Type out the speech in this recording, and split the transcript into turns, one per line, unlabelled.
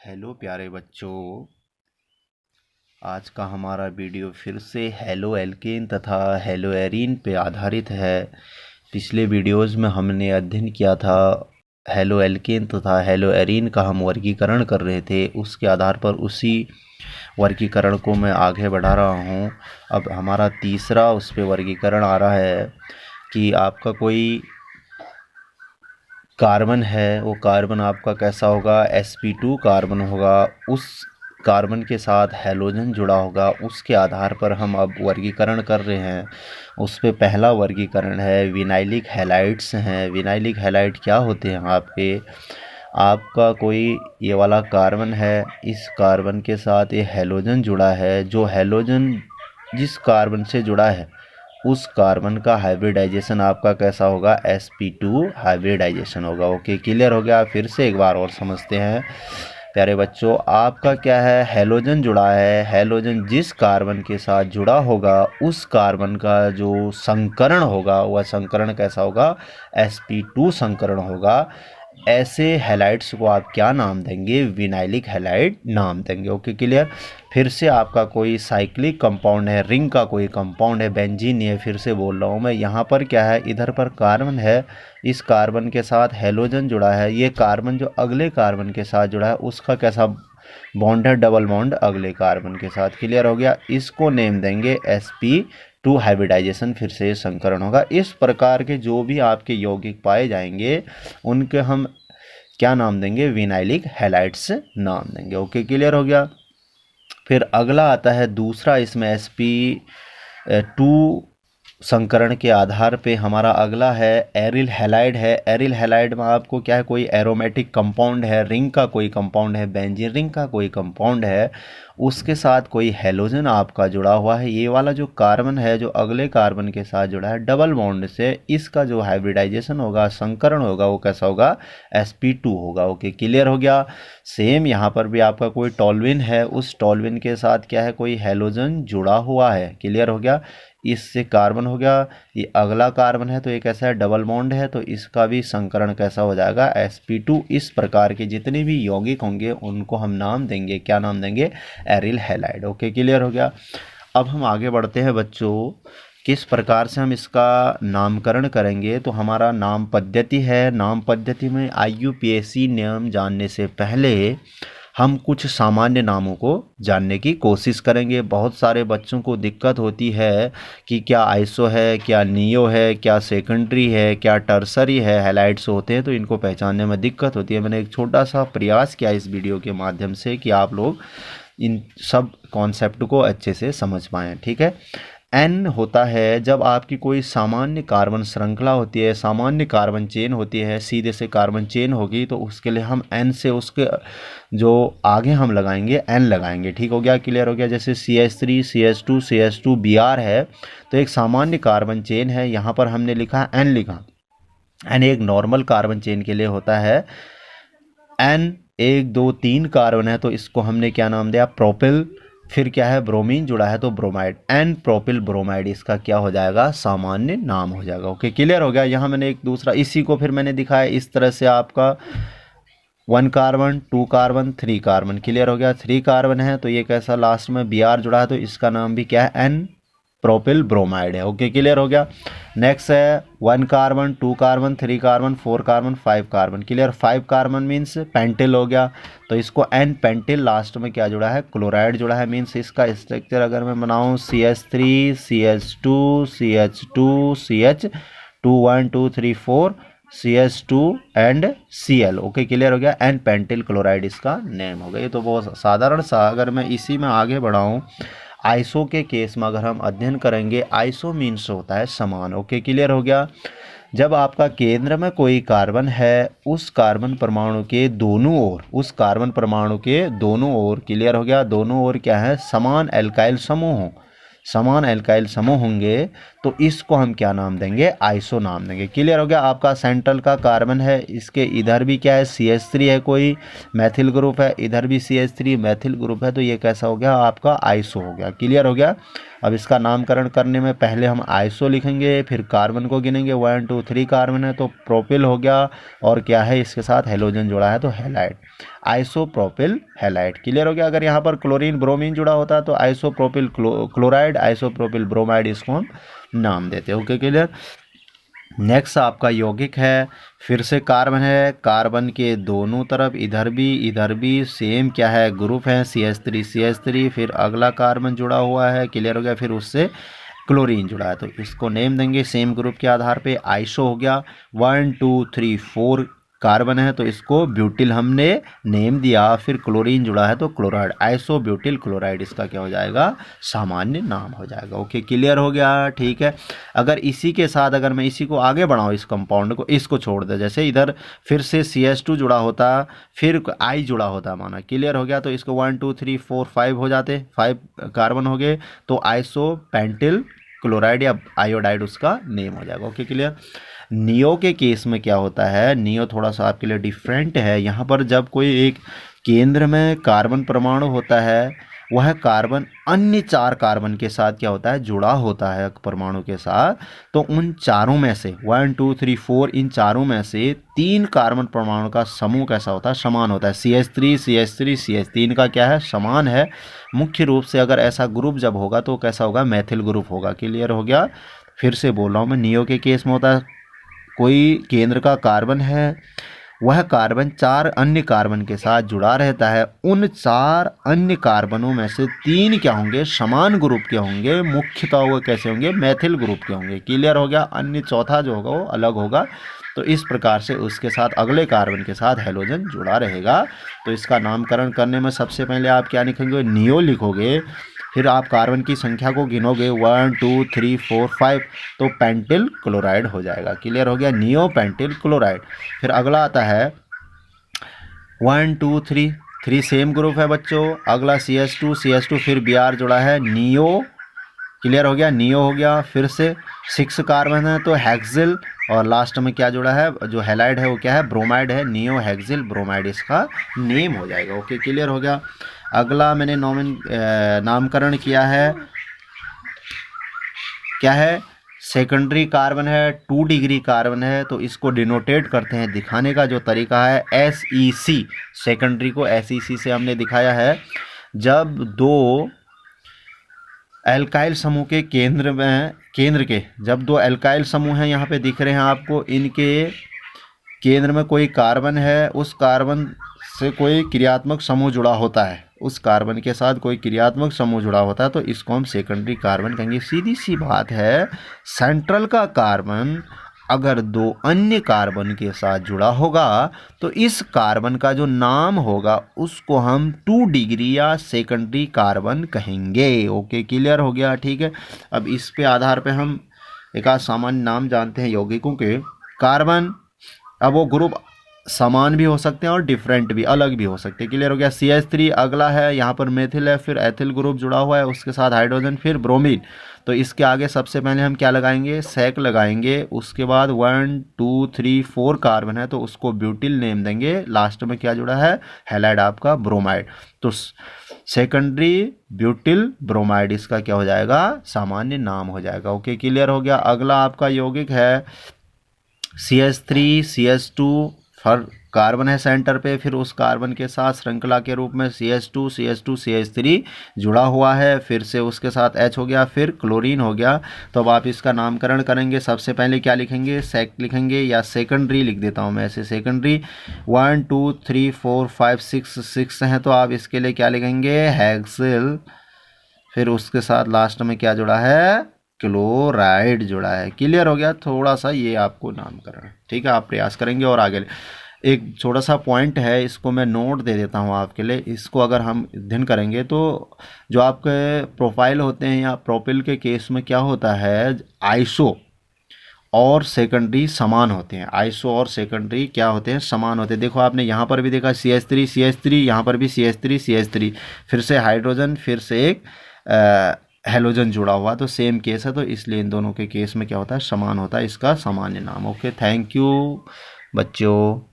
Hello प्यारे बच्चों, आज का हमारा वीडियो फिर से हेलो एल्केन तथा हेलो एरीन पे आधारित है। पिछले वीडियोज़ में हमने अध्ययन किया था हेलो एल्केन तथा हेलो एरीन का हम वर्गीकरण कर रहे थे। उसके आधार पर उसी वर्गीकरण को मैं आगे बढ़ा रहा हूँ। अब हमारा तीसरा उस पर वर्गीकरण आ रहा है कि आपका कोई कार्बन है, वो कार्बन आपका कैसा होगा, sp2 कार्बन होगा। उस कार्बन के साथ हैलोजन जुड़ा होगा। उसके आधार पर हम अब वर्गीकरण कर रहे हैं। उस पे पहला वर्गीकरण है विनाइलिक हैलाइड्स हैं। विनाइलिक हैलाइड क्या होते हैं आपका कोई ये वाला कार्बन है, इस कार्बन के साथ ये हैलोजन जुड़ा है। जो हैलोजन जिस कार्बन से जुड़ा है उस कार्बन का हाइब्रिडाइजेशन आपका कैसा होगा, sp2 हाइब्रिडाइजेशन होगा। ओके, क्लियर हो गया। फिर से एक बार और समझते हैं प्यारे बच्चों। आपका क्या है, हैलोजन जुड़ा है। हैलोजन जिस कार्बन के साथ जुड़ा होगा उस कार्बन का जो संकरण होगा वह संकरण कैसा होगा, sp2 संकरण होगा। ऐसे हैलाइड्स को आप क्या नाम देंगे, विनाइलिक हैलाइड नाम देंगे। Okay, clear. फिर से आपका कोई साइक्लिक कंपाउंड है, रिंग का कोई कंपाउंड है, बेंजीन नहीं है, फिर से बोल रहा हूँ मैं। यहाँ पर क्या है, इधर पर कार्बन है, इस कार्बन के साथ हैलोजन जुड़ा है। ये कार्बन जो अगले कार्बन के साथ जुड़ा है उसका कैसा बॉन्ड है, डबल बॉन्ड अगले कार्बन के साथ। क्लियर हो गया। इसको नेम देंगे sp2 हाइब्रिडाइजेशन, फिर से संकरण होगा। इस प्रकार के जो भी आपके यौगिक पाए जाएंगे उनके हम क्या नाम देंगे, विनाइलिक हैलाइड्स नाम देंगे। ओके, क्लियर हो गया। फिर अगला आता है दूसरा, इसमें sp2 संकरण के आधार पे हमारा अगला है एरिल हैलाइड है। एरिल हैलाइड में आपको क्या है, कोई एरोमेटिक कंपाउंड है, रिंग का कोई कंपाउंड है, बेंजीन रिंग का कोई कंपाउंड है, उसके साथ कोई हैलोजन आपका जुड़ा हुआ है। ये वाला जो कार्बन है जो अगले कार्बन के साथ जुड़ा है डबल बॉन्ड से, इसका जो हाइब्रिडाइजेशन होगा, संकरण होगा, वो कैसा होगा, sp2 होगा। ओके, क्लियर हो गया। सेम यहाँ पर भी आपका कोई टॉल्विन है, उस टॉल्विन के साथ क्या है, कोई हैलोजन जुड़ा हुआ है। क्लियर हो गया। इससे कार्बन हो गया, ये अगला कार्बन है तो ये कैसा है, डबल बॉन्ड है, तो इसका भी संकरण कैसा हो जाएगा, sp2। इस प्रकार के जितने भी यौगिक होंगे उनको हम नाम देंगे, क्या नाम देंगे, एरिल हैलाइड। ओके, क्लियर हो गया। अब हम आगे बढ़ते हैं बच्चों, किस प्रकार से हम इसका नामकरण करेंगे। तो हमारा नाम पद्धति है। नाम पद्धति में IUPAC नियम जानने से पहले हम कुछ सामान्य नामों को जानने की कोशिश करेंगे। बहुत सारे बच्चों को दिक्कत होती है कि क्या आइसो है, क्या नियो है, क्या सेकेंडरी है, क्या टर्सरी है, हैलाइड्स होते हैं, तो इनको पहचानने में दिक्कत होती है। मैंने एक छोटा सा प्रयास किया इस वीडियो के माध्यम से कि आप लोग इन सब कॉन्सेप्ट को अच्छे से समझ पाएँ। ठीक है। एन होता है जब आपकी कोई सामान्य कार्बन श्रृंखला होती है, सामान्य कार्बन चेन होती है, सीधे से कार्बन चेन होगी, तो उसके लिए हम एन से उसके जो आगे हम लगाएंगे एन लगाएंगे। ठीक हो गया, क्लियर हो गया। जैसे CH3 CH2 CH2 Br है, तो एक सामान्य कार्बन चेन है, यहाँ पर हमने लिखा एन लिखा। एन एक नॉर्मल कार्बन चेन के लिए होता है। एन 1 2 3 कार्बन है तो इसको हमने क्या नाम दिया, प्रोपिल। फिर क्या है, ब्रोमीन जुड़ा है तो ब्रोमाइड, एन प्रोपिल ब्रोमाइड इसका क्या हो जाएगा, सामान्य नाम हो जाएगा। ओके, क्लियर हो गया। यहाँ मैंने एक दूसरा, इसी को फिर मैंने दिखाया इस तरह से, आपका 1 कार्बन 2 कार्बन 3 कार्बन। क्लियर हो गया। 3 कार्बन है तो ये कैसा, लास्ट में Br जुड़ा है तो इसका नाम भी क्या है, एन प्रोपिल ब्रोमाइड है। ओके, क्लियर हो गया। नेक्स्ट है 1 carbon 2 carbon 3 carbon 4 carbon 5 carbon. Clear. 5 carbon means pentyl हो गया, तो इसको एन पेंटिल, लास्ट में क्या जुड़ा है, क्लोराइड जुड़ा है। मीन्स इसका स्ट्रक्चर अगर मैं बनाऊँ CH3 CH2 CH2 CH2 1 2 3 4 CH2 and Cl। Okay, clear हो गया। एन पेंटिल क्लोराइड इसका नेम हो गया। ये तो बहुत साधारण सा। अगर मैं इसी में आगे बढ़ाऊँ, आइसो के केस में अगर हम अध्ययन करेंगे, आइसो मीन्स होता है समान। ओके, क्लियर हो गया। जब आपका केंद्र में कोई कार्बन है, उस कार्बन परमाणु के दोनों ओर, उस कार्बन परमाणु के दोनों ओर, क्लियर हो गया, दोनों ओर क्या है, समान एल्काइल समूह हो, समान एल्काइल समूह होंगे तो इसको हम क्या नाम देंगे, आइसो नाम देंगे। क्लियर हो गया। आपका सेंट्रल का कार्बन है, इसके इधर भी क्या है, CH3 है, कोई मैथिल ग्रुप है, इधर भी CH3 मैथिल ग्रुप है, तो ये कैसा हो गया आपका आइसो हो गया। क्लियर हो गया। अब इसका नामकरण करने में पहले हम आइसो लिखेंगे, फिर कार्बन को गिनेंगे, 1 2 3 कार्बन है तो प्रोपिल हो गया, और क्या है इसके साथ हेलोजन जुड़ा है तो हैलाइड, आइसोप्रोपिल हैलाइड। क्लियर हो गया। अगर यहाँ पर क्लोरीन ब्रोमीन जुड़ा होता है तो आइसोप्रोपिल क्लोराइड, आइसोप्रोपिल ब्रोमाइड, इसको हम नाम देते हैं। Okay clear. नेक्स्ट आपका यौगिक है, फिर से कार्बन है, कार्बन के दोनों तरफ इधर भी सेम क्या है ग्रुप है, CH3 फिर अगला कार्बन जुड़ा हुआ है। क्लियर हो गया। फिर उससे क्लोरीन जुड़ा है तो इसको नेम देंगे सेम ग्रुप के आधार पे, आइसो हो गया। 1 2 3 4 कार्बन है तो इसको ब्यूटिल हमने नेम दिया, फिर क्लोरीन जुड़ा है तो क्लोराइड, आइसो ब्यूटिल क्लोराइड इसका क्या हो जाएगा, सामान्य नाम हो जाएगा। ओके क्लियर हो गया। ठीक है। अगर इसी के साथ अगर मैं इसी को आगे बढ़ाऊँ, इस कंपाउंड को, इसको छोड़ दे, जैसे इधर फिर से CH2 जुड़ा होता, फिर I जुड़ा होता माना। क्लियर हो गया। तो इसको 1 2 3 4 5 हो जाते, 5 कार्बन हो गए तो आइसो पेंटिल क्लोराइड या आयोडाइड उसका नेम हो जाएगा। Okay clear. नियो के केस में क्या होता है, नियो थोड़ा सा आपके लिए डिफरेंट है। यहाँ पर जब कोई एक केंद्र में कार्बन परमाणु होता है, वह कार्बन अन्य 4 कार्बन के साथ क्या होता है, जुड़ा होता है परमाणु के साथ, तो उन चारों में से 1 2 3 4 इन चारों में से 3 कार्बन परमाणु का समूह कैसा होता है, समान होता है। CH3 का क्या है, समान है। मुख्य रूप से अगर ऐसा ग्रुप जब होगा तो कैसा होगा, मैथिल ग्रुप होगा। क्लियर हो गया। फिर से बोल रहा हूँ मैं, नियो के केस में होता है कोई केंद्र का कार्बन है, वह कार्बन 4 अन्य कार्बन के साथ जुड़ा रहता है, उन 4 अन्य कार्बनों में से 3 क्या होंगे, समान ग्रुप के होंगे, मुख्यतः वो कैसे होंगे, मैथिल ग्रुप के होंगे। क्लियर हो गया। अन्य चौथा जो होगा वो अलग होगा। तो इस प्रकार से उसके साथ अगले कार्बन के साथ हेलोजन जुड़ा रहेगा। तो इसका नामकरण करने में सबसे पहले आप क्या लिखेंगे, नियो लिखोगे, फिर आप कार्बन की संख्या को गिनोगे 1 2 3 4 5 तो पेंटिल क्लोराइड हो जाएगा। क्लियर हो गया। Neo pentyl chloride. फिर अगला आता है 1 2 3 सेम ग्रुप है बच्चों। अगला CH2 फिर Br जुड़ा है, नियो। क्लियर हो गया। नियो हो गया। फिर से 6 कार्बन है तो हेक्सिल, और लास्ट में क्या जुड़ा है, जो हैलाइड है वो क्या है, ब्रोमाइड है, नियो हेक्सिल ब्रोमाइड इसका नेम हो जाएगा। ओके क्लियर हो गया। अगला मैंने नामकरण किया है, क्या है, सेकेंडरी कार्बन है, 2 डिग्री कार्बन है तो इसको डिनोटेट करते हैं, दिखाने का जो तरीका है SEC, सेकेंडरी को SEC से हमने दिखाया है। जब 2 एल्काइल समूह के जब 2 एल्काइल समूह हैं, यहाँ पे दिख रहे हैं आपको, इनके केंद्र में कोई कार्बन है, उस कार्बन से कोई क्रियात्मक समूह जुड़ा होता है, उस कार्बन के साथ कोई क्रियात्मक समूह जुड़ा होता है तो इसको हम सेकेंडरी कार्बन कहेंगे। सीधी सी बात है, सेंट्रल का कार्बन अगर 2 अन्य कार्बन के साथ जुड़ा होगा तो इस कार्बन का जो नाम होगा उसको हम 2 डिग्री या सेकेंडरी कार्बन कहेंगे। ओके क्लियर हो गया। ठीक है। अब इस पे आधार पे हम एक आध सामान्य नाम जानते हैं यौगिकों के। कार्बन, अब वो ग्रुप समान भी हो सकते हैं और डिफरेंट भी, अलग भी हो सकते हैं। क्लियर हो गया। CH3 अगला है, यहाँ पर मेथिल है, फिर एथिल ग्रुप जुड़ा हुआ है, उसके साथ हाइड्रोजन, फिर ब्रोमीन। तो इसके आगे सबसे पहले हम क्या लगाएंगे, सेक लगाएंगे। उसके बाद 1 2 3 4 कार्बन है तो उसको ब्यूटिल नेम देंगे। लास्ट में क्या जुड़ा है, हैलाइड आपका ब्रोमाइड। तो सेकेंडरी ब्यूटिल ब्रोमाइड इसका क्या हो जाएगा, सामान्य नाम हो जाएगा। ओके क्लियर हो गया। अगला आपका यौगिक है CH3 हर कार्बन है सेंटर पे, फिर उस कार्बन के साथ श्रृंखला के रूप में CH3 जुड़ा हुआ है, फिर से उसके साथ H हो गया, फिर क्लोरीन हो गया। तो अब आप इसका नामकरण करेंगे। सबसे पहले क्या लिखेंगे, सेक लिखेंगे या सेकेंडरी लिख देता हूँ मैं ऐसे, सेकेंडरी। 1 2 3 4 5 6 हैं तो आप इसके लिए क्या लिखेंगे, हेक्सिल। फिर उसके साथ लास्ट में क्या जुड़ा है, क्लोराइड जुड़ा है। क्लियर हो गया। थोड़ा सा ये आपको नामकरण, ठीक है, आप प्रयास करेंगे। और आगे एक छोटा सा पॉइंट है, इसको मैं नोट दे देता हूँ आपके लिए। इसको अगर हम अध्ययन करेंगे तो जो आपके प्रोफाइल होते हैं या प्रोपिल के केस में क्या होता है, आइसो और सेकेंडरी समान होते हैं। आइसो और सेकेंडरी क्या होते हैं, समान होते हैं। देखो आपने यहाँ पर भी देखा CH3 यहाँ पर भी CH3 फिर से हाइड्रोजन, फिर से एक हेलोजन जुड़ा हुआ, तो सेम केस है, तो इसलिए इन दोनों के केस में क्या होता है, समान होता है, इसका सामान्य नाम। ओके, थैंक यू बच्चों।